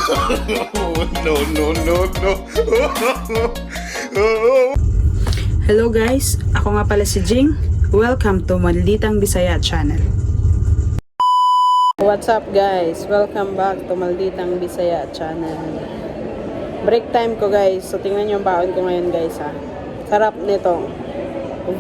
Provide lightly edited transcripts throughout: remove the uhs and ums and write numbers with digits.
No, no, no, no. Hello guys, ako nga pala si Jing. Welcome to Malditang Bisaya Channel. What's up guys? Welcome back to Malditang Bisaya Channel. Break time ko guys. So tingnan niyo yung baon ko ngayon guys ha. Sarap nito.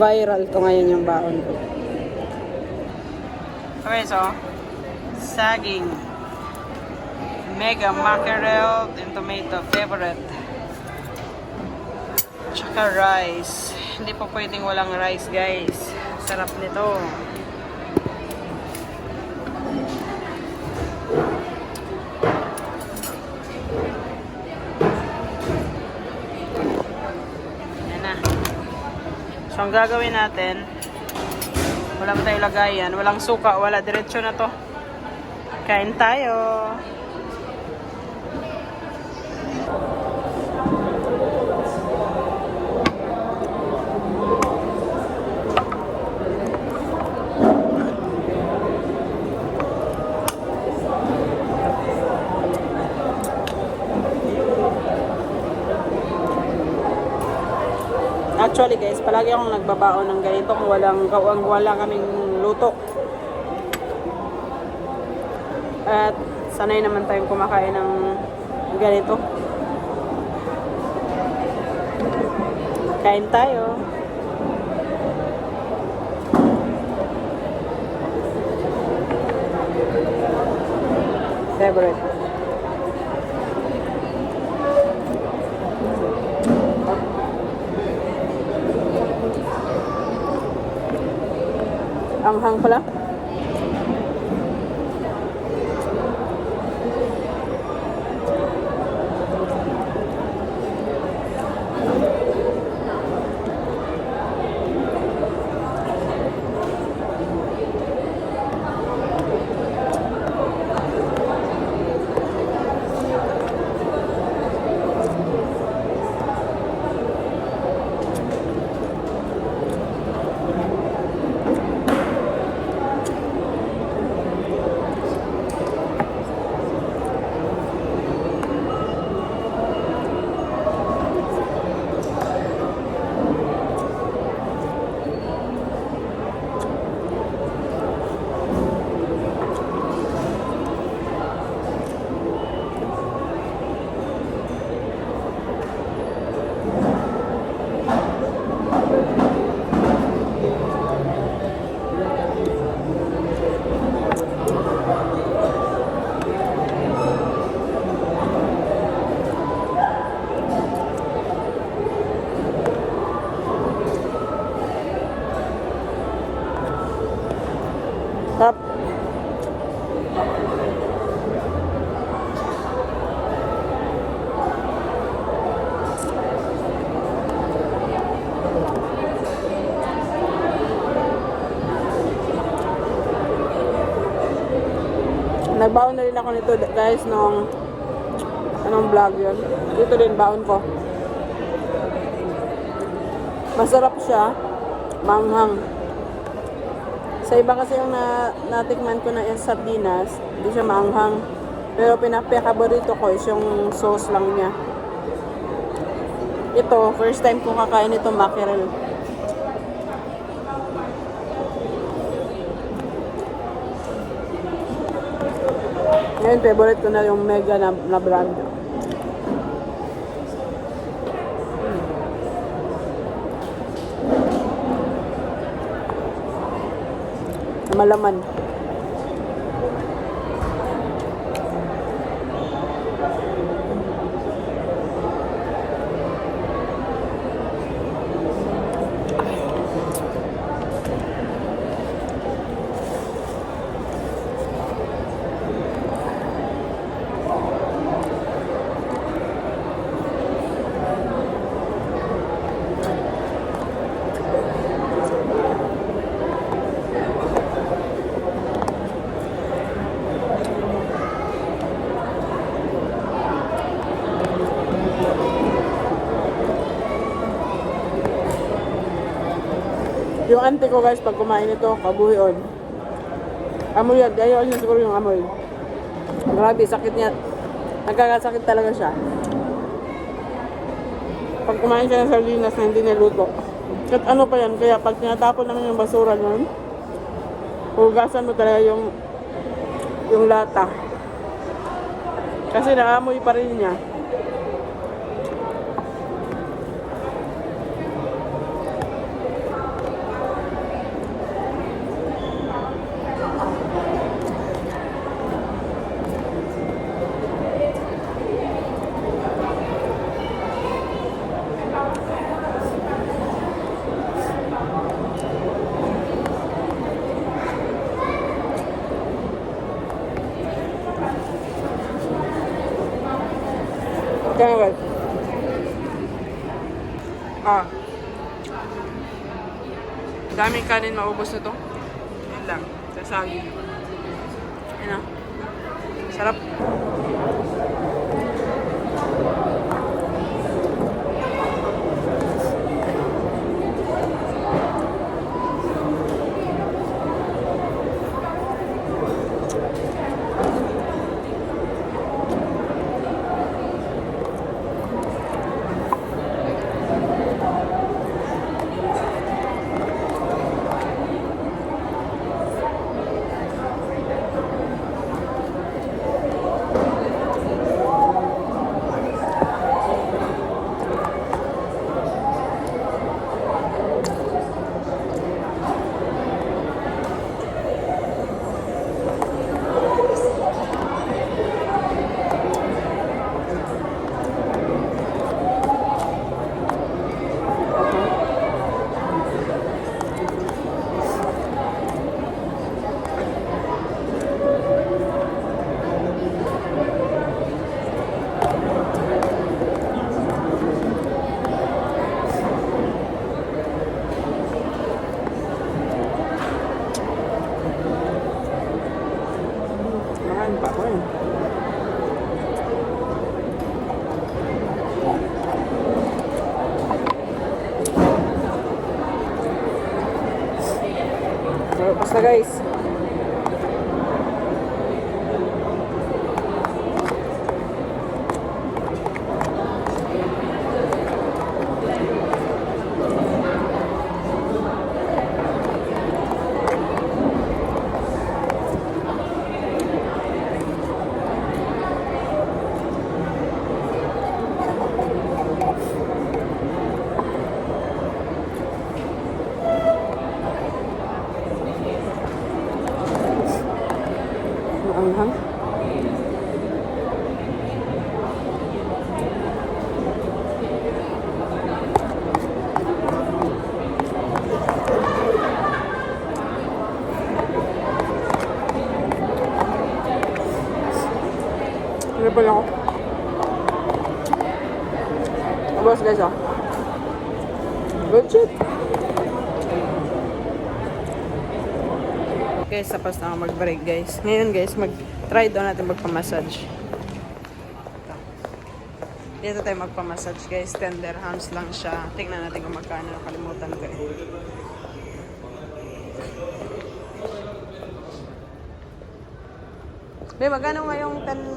Viral to ngayon yung baon ko. Okay, so saging, mega mackerel and tomato favorite, tsaka rice. Hindi po pwedeng walang rice guys. Sarap nito. Yan na. So ang gagawin natin, wala pa tayo lagayan, walang suka, wala, diretso na to. Kain tayo. Actually guys, palagi akong nagbabaon ng ganito kung wala kaming luto. At sanay naman tayong kumakain ng ganito. Kain tayo. Favorite. Anghang pala. Tap. Nagbaon na rin ako nito guys nung anong vlog yun. Dito din baon ko. Masarap siya. Manghang. Sa iba kasi yung natikman ko na yung sardinas, hindi siya maanghang. Pero pinapakaborito ko is yung sauce lang niya. Ito, first time ko kakain ito mackerel. Ngayon, favorite ko na yung mega na brand. Malaman. Yung auntie ko guys, pag kumain ito, kabuhion. Amoy yan, ayaw niya siguro yung amoy. Grabe, sakit niya. Nagkakasakit talaga siya. Pag kumain siya ng sardinas na hindi niluto. At ano pa yan, kaya pag tinatapon naman yung basura nun, hugasan mo talaga yung lata. Kasi naamoy pa rin niya. Kaya guys. Daming kanin maubos na to. Yan lang. Sasagin. Yan o. Sarap. Makan pa ko eh. So, basta guys. Maanghang. Ano pala ako? Tapos guys oh. Good shit. Guys, tapos na ako mag-break guys. Ngayon guys, mag-try daw natin magpa-massage. Dito tayo magpa-massage guys. Tender hands lang siya. Tingnan natin kung magkano. Nakalimutan ko eh. Be, magkano nga yung 15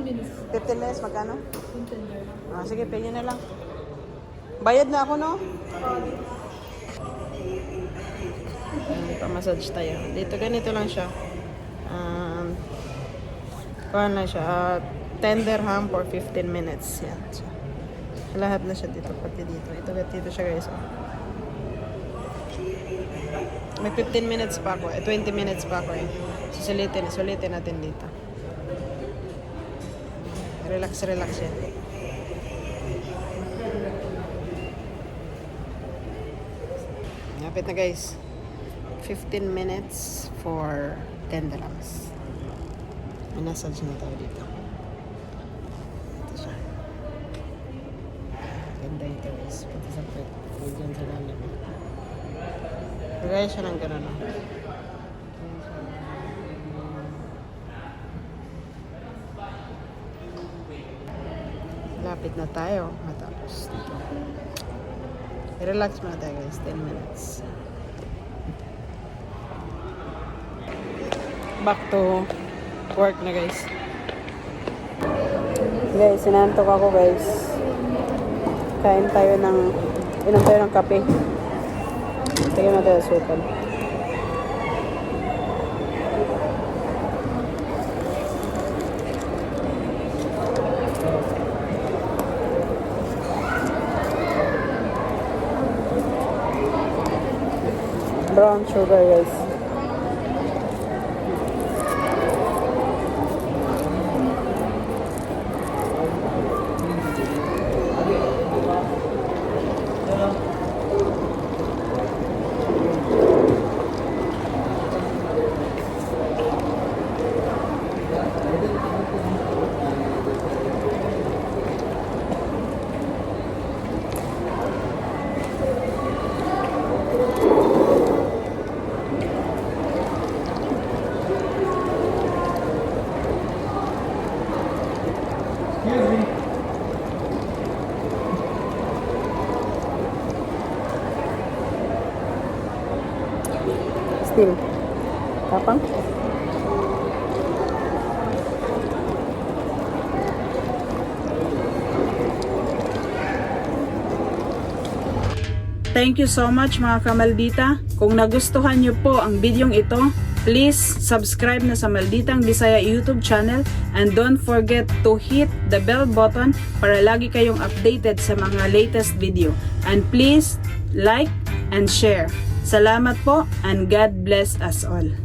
minutes. 15 minutes, magkano? 15. Sige, pay nyo na lang. Bayad na ako, no? Pa-massage tayo. Dito, ganito lang siya. Kuhan lang siya. Tender ham for 15 minutes. Yan. So, lahat na siya dito, pati dito. Ito, dito siya guys. Oh. May 15 minutes pa ako. 20 minutes pa ako eh. Sulitin natin dito. Relax yan. Lapit na guys. 15 minutes for 10 dirhams. Massage na tayo dito. Ito siya. Ganda ito guys. Pati sa pet. Diyan sa lalim. Kagaya siya ng gano'n. Lapit na tayo. Matapos dito. I-relax muna tayo guys. 10 minutes. Back to work na guys. Guys, sinantok ako guys. Inom tayo ng kape. Tingnan natin ang sukal. Brown sugar guys. Still. Tapang. Thank you so much mga kamaldita. Kung nagustuhan nyo po ang bidyong ito, please subscribe na sa Malditang Bisaya YouTube channel and don't forget to hit the bell button para lagi kayong updated sa mga latest video. And please like and share. Salamat po and God bless us all.